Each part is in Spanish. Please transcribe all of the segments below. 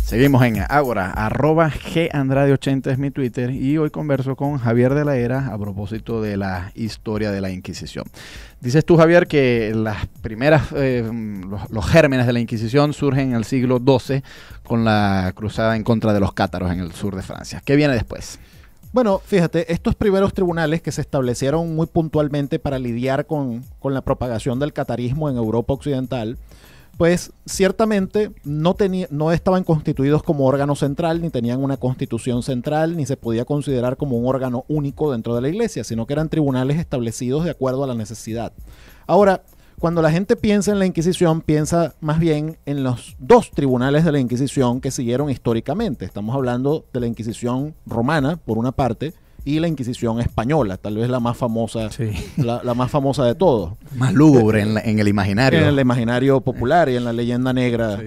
Seguimos en Ágora, @Gandrade80 es mi Twitter, y hoy converso con Javier de la Era a propósito de la historia de la Inquisición. Dices tú, Javier, que las primeras, los gérmenes de la Inquisición surgen en el siglo XII con la cruzada en contra de los cátaros en el sur de Francia. ¿Qué viene después? Bueno, fíjate, estos primeros tribunales que se establecieron muy puntualmente para lidiar con la propagación del catarismo en Europa Occidental, pues ciertamente no estaban constituidos como órgano central, ni tenían una constitución central, ni se podía considerar como un órgano único dentro de la iglesia, sino que eran tribunales establecidos de acuerdo a la necesidad. Ahora, cuando la gente piensa en la Inquisición, piensa más bien en los dos tribunales de la Inquisición que siguieron históricamente. Estamos hablando de la Inquisición romana, por una parte, y la Inquisición española, tal vez la más famosa, sí, la más famosa de todos. Más lúgubre en el imaginario. En el imaginario popular y en la leyenda negra, sí,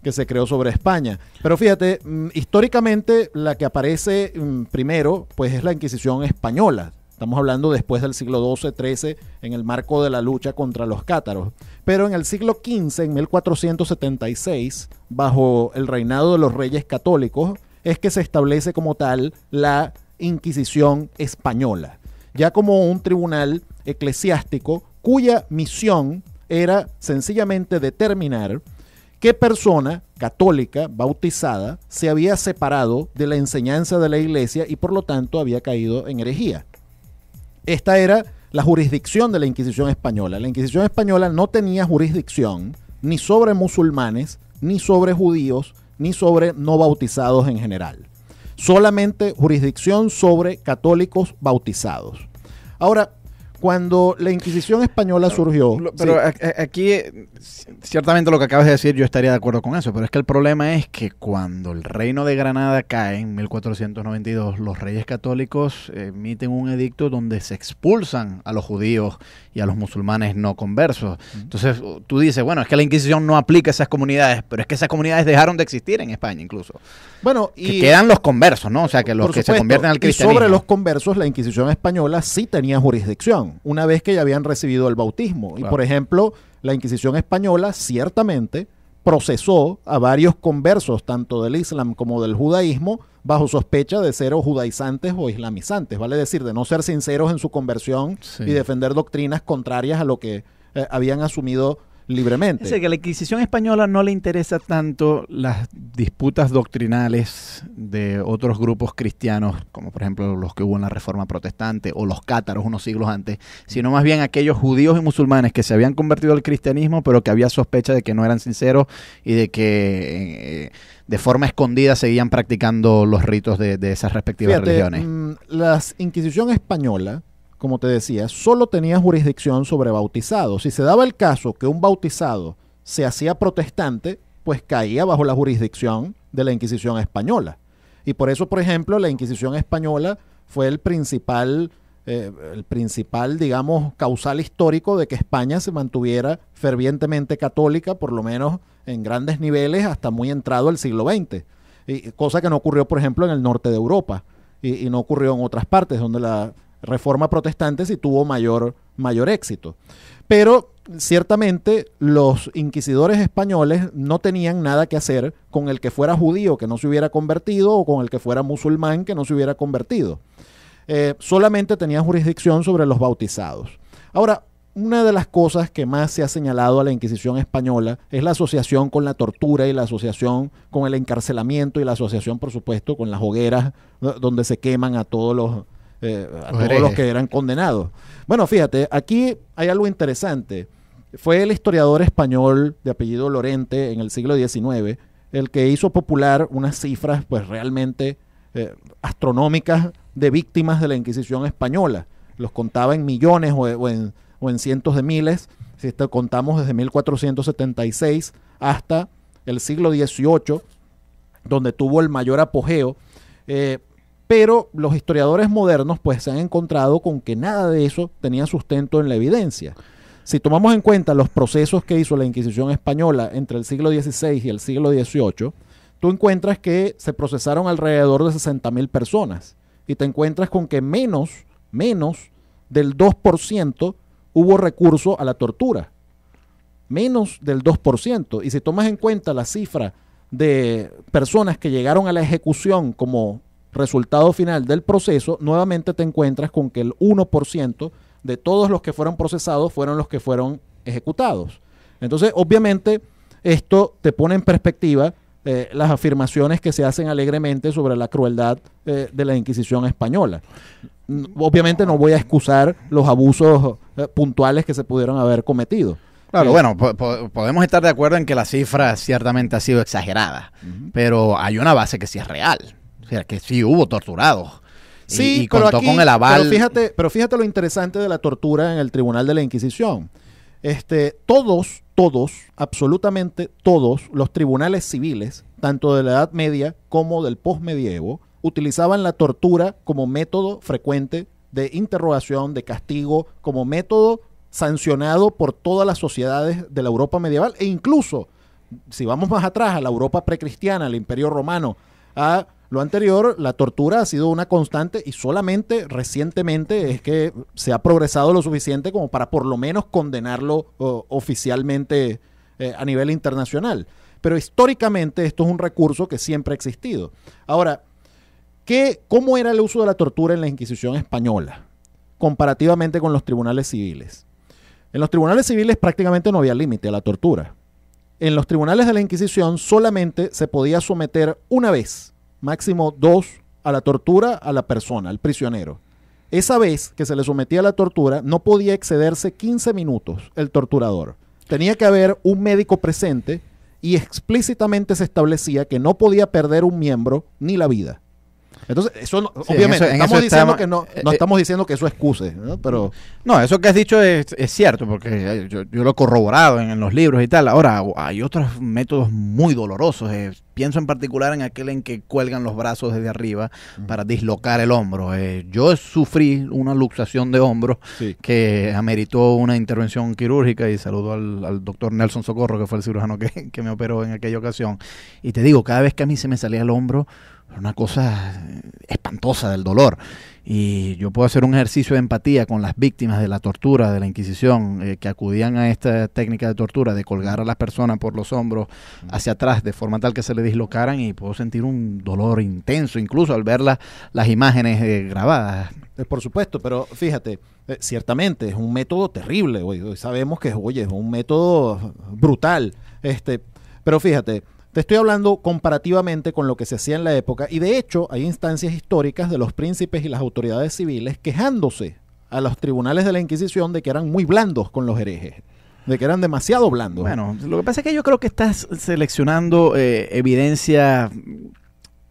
que se creó sobre España. Pero fíjate, históricamente la que aparece primero, pues es la Inquisición española. Estamos hablando después del siglo XII, XIII, en el marco de la lucha contra los cátaros. Pero en el siglo XV, en 1476, bajo el reinado de los reyes católicos, es que se establece como tal la Inquisición española, ya como un tribunal eclesiástico cuya misión era sencillamente determinar qué persona católica bautizada se había separado de la enseñanza de la iglesia y por lo tanto había caído en herejía. Esta era la jurisdicción de la Inquisición española. La Inquisición española no tenía jurisdicción ni sobre musulmanes, ni sobre judíos, ni sobre no bautizados en general. Solamente jurisdicción sobre católicos bautizados. Ahora, cuando la Inquisición española surgió... Pero sí, aquí, ciertamente lo que acabas de decir, yo estaría de acuerdo con eso, pero es que el problema es que cuando el Reino de Granada cae en 1492, los reyes católicos emiten un edicto donde se expulsan a los judíos y a los musulmanes no conversos. Entonces, tú dices, bueno, es que la Inquisición no aplica a esas comunidades, pero es que esas comunidades dejaron de existir en España incluso. Bueno, que quedan los conversos, ¿no? O sea, que los que se convierten al cristianismo. Y sobre los conversos, la Inquisición española sí tenía jurisdicción, una vez que ya habían recibido el bautismo. Claro. Y por ejemplo, la Inquisición española ciertamente procesó a varios conversos, tanto del Islam como del judaísmo, bajo sospecha de ser o judaizantes o islamizantes, vale decir, de no ser sinceros en su conversión, sí, y defender doctrinas contrarias a lo que habían asumido libremente. Es que a la Inquisición española no le interesa tanto las disputas doctrinales de otros grupos cristianos, como por ejemplo los que hubo en la Reforma Protestante o los cátaros unos siglos antes, sino más bien aquellos judíos y musulmanes que se habían convertido al cristianismo, pero que había sospecha de que no eran sinceros y de que de forma escondida seguían practicando los ritos de esas respectivas religiones. La Inquisición española, como te decía, solo tenía jurisdicción sobre bautizados. Si se daba el caso que un bautizado se hacía protestante, pues caía bajo la jurisdicción de la Inquisición española. Y por eso, por ejemplo, la Inquisición española fue el principal, digamos, causal histórico de que España se mantuviera fervientemente católica, por lo menos en grandes niveles, hasta muy entrado el siglo XX. Cosa que no ocurrió, por ejemplo, en el norte de Europa y no ocurrió en otras partes donde la Reforma Protestante sí tuvo mayor éxito. Pero ciertamente los inquisidores españoles no tenían nada que hacer con el que fuera judío que no se hubiera convertido o con el que fuera musulmán que no se hubiera convertido. Solamente tenían jurisdicción sobre los bautizados. Ahora, una de las cosas que más se ha señalado a la Inquisición española es la asociación con la tortura y la asociación con el encarcelamiento y la asociación, por supuesto, con las hogueras donde se queman a todos los que eran condenados. Bueno, fíjate, aquí hay algo interesante. Fue el historiador español de apellido Lorente en el siglo XIX el que hizo popular unas cifras pues realmente astronómicas de víctimas de la Inquisición española. Los contaba en millones o en cientos de miles, si contamos desde 1476 hasta el siglo XVIII, donde tuvo el mayor apogeo. Pero los historiadores modernos pues se han encontrado con que nada de eso tenía sustento en la evidencia. Si tomamos en cuenta los procesos que hizo la Inquisición española entre el siglo XVI y el siglo XVIII, tú encuentras que se procesaron alrededor de 60.000 personas y te encuentras con que menos del 2% hubo recurso a la tortura. Menos del 2%. Y si tomas en cuenta la cifra de personas que llegaron a la ejecución como resultado final del proceso, nuevamente te encuentras con que el 1% de todos los que fueron procesados fueron los que fueron ejecutados. Entonces, obviamente, esto te pone en perspectiva las afirmaciones que se hacen alegremente sobre la crueldad de la Inquisición española. Obviamente no voy a excusar los abusos puntuales que se pudieron haber cometido. Claro, bueno, podemos estar de acuerdo en que la cifra ciertamente ha sido exagerada, pero hay una base que sí es real, o sea, que sí hubo torturados. Sí, y contó aquí, con el aval. Pero fíjate lo interesante de la tortura en el Tribunal de la Inquisición. Todos, absolutamente todos los tribunales civiles, tanto de la Edad Media como del posmedievo, utilizaban la tortura como método frecuente de interrogación, de castigo, como método sancionado por todas las sociedades de la Europa medieval, e incluso, si vamos más atrás, a la Europa precristiana, al Imperio Romano, a lo anterior, la tortura ha sido una constante y solamente recientemente es que se ha progresado lo suficiente como para por lo menos condenarlo oficialmente a nivel internacional. Pero históricamente esto es un recurso que siempre ha existido. Ahora, ¿cómo era el uso de la tortura en la Inquisición española comparativamente con los tribunales civiles? En los tribunales civiles prácticamente no había límite a la tortura. En los tribunales de la Inquisición solamente se podía someter una vez, máximo 2, a la tortura a la persona, al prisionero. Esa vez que se le sometía a la tortura no podía excederse 15 minutos el torturador. Tenía que haber un médico presente y explícitamente se establecía que no podía perder un miembro ni la vida. Entonces, eso no, sí, obviamente, estamos diciendo que no estamos diciendo que eso excuse, ¿no? Pero no, eso que has dicho es cierto, porque yo lo he corroborado en los libros y tal. Ahora, hay otros métodos muy dolorosos. Pienso en particular en aquel en que cuelgan los brazos desde arriba para dislocar el hombro. Yo sufrí una luxación de hombro que ameritó una intervención quirúrgica, y saludo al doctor Nelson Socorro, que fue el cirujano que me operó en aquella ocasión. Y te digo, cada vez que a mí se me salía el hombro, una cosa espantosa del dolor. Y yo puedo hacer un ejercicio de empatía con las víctimas de la tortura, de la Inquisición, que acudían a esta técnica de tortura, de colgar a las personas por los hombros hacia atrás, de forma tal que se le dislocaran, y puedo sentir un dolor intenso, incluso al ver las imágenes grabadas. Por supuesto, pero fíjate, ciertamente es un método terrible. Hoy sabemos que es un método brutal. Pero fíjate, te estoy hablando comparativamente con lo que se hacía en la época, y de hecho hay instancias históricas de los príncipes y las autoridades civiles quejándose a los tribunales de la Inquisición de que eran muy blandos con los herejes, de que eran demasiado blandos. Bueno, lo que pasa es que yo creo que estás seleccionando evidencia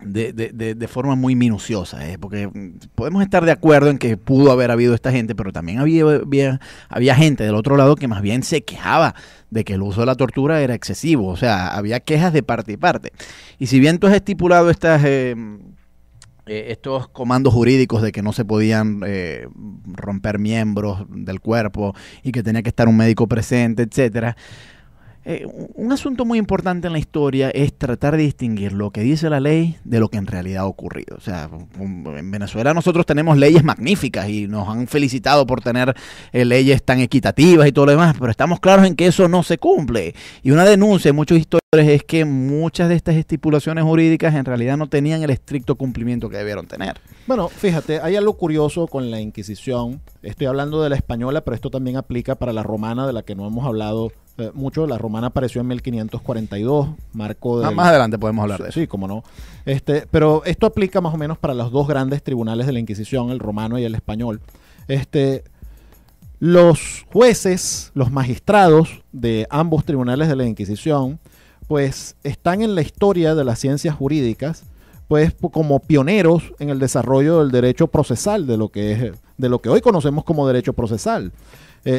de forma muy minuciosa, porque podemos estar de acuerdo en que pudo haber habido esta gente, pero también había gente del otro lado que más bien se quejaba de que el uso de la tortura era excesivo. O sea, había quejas de parte y parte. Y si bien tú has estipulado estos comandos jurídicos de que no se podían romper miembros del cuerpo y que tenía que estar un médico presente, etcétera, un asunto muy importante en la historia es tratar de distinguir lo que dice la ley de lo que en realidad ha ocurrido. O sea, en Venezuela nosotros tenemos leyes magníficas y nos han felicitado por tener leyes tan equitativas y todo lo demás, pero estamos claros en que eso no se cumple. Y una denuncia de muchos historiadores es que muchas de estas estipulaciones jurídicas en realidad no tenían el estricto cumplimiento que debieron tener. Bueno, fíjate, hay algo curioso con la Inquisición. Estoy hablando de la española, pero esto también aplica para la romana, de la que no hemos hablado mucho. La romana apareció en 1542, marco del... Más adelante podemos hablar de eso. Sí, cómo no. Pero esto aplica más o menos para los dos grandes tribunales de la Inquisición, el romano y el español. Los jueces, los magistrados de ambos tribunales de la Inquisición, pues están en la historia de las ciencias jurídicas, pues como pioneros en el desarrollo del derecho procesal, de lo que hoy conocemos como derecho procesal.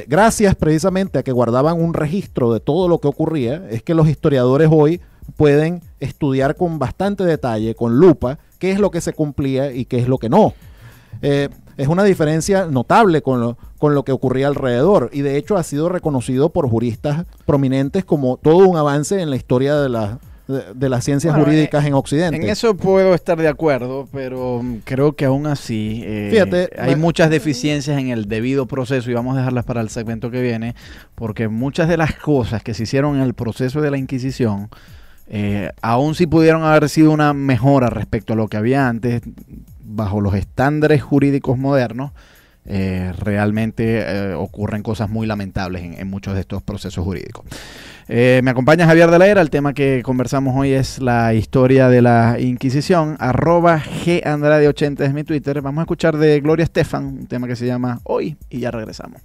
Gracias precisamente a que guardaban un registro de todo lo que ocurría, es que los historiadores hoy pueden estudiar con bastante detalle, con lupa, qué es lo que se cumplía y qué es lo que no. Es una diferencia notable con lo que ocurría alrededor, y de hecho ha sido reconocido por juristas prominentes como todo un avance en la historia de las ciencias jurídicas en Occidente. En eso puedo estar de acuerdo, pero creo que aún así fíjate, hay muchas deficiencias en el debido proceso, y vamos a dejarlas para el segmento que viene, porque muchas de las cosas que se hicieron en el proceso de la Inquisición Aún si pudieron haber sido una mejora respecto a lo que había antes, bajo los estándares jurídicos modernos, realmente ocurren cosas muy lamentables en muchos de estos procesos jurídicos. Me acompaña Javier de la Era. El tema que conversamos hoy es la historia de la Inquisición. @GAndrade80 es mi Twitter. Vamos a escuchar de Gloria Estefan un tema que se llama Hoy y ya regresamos.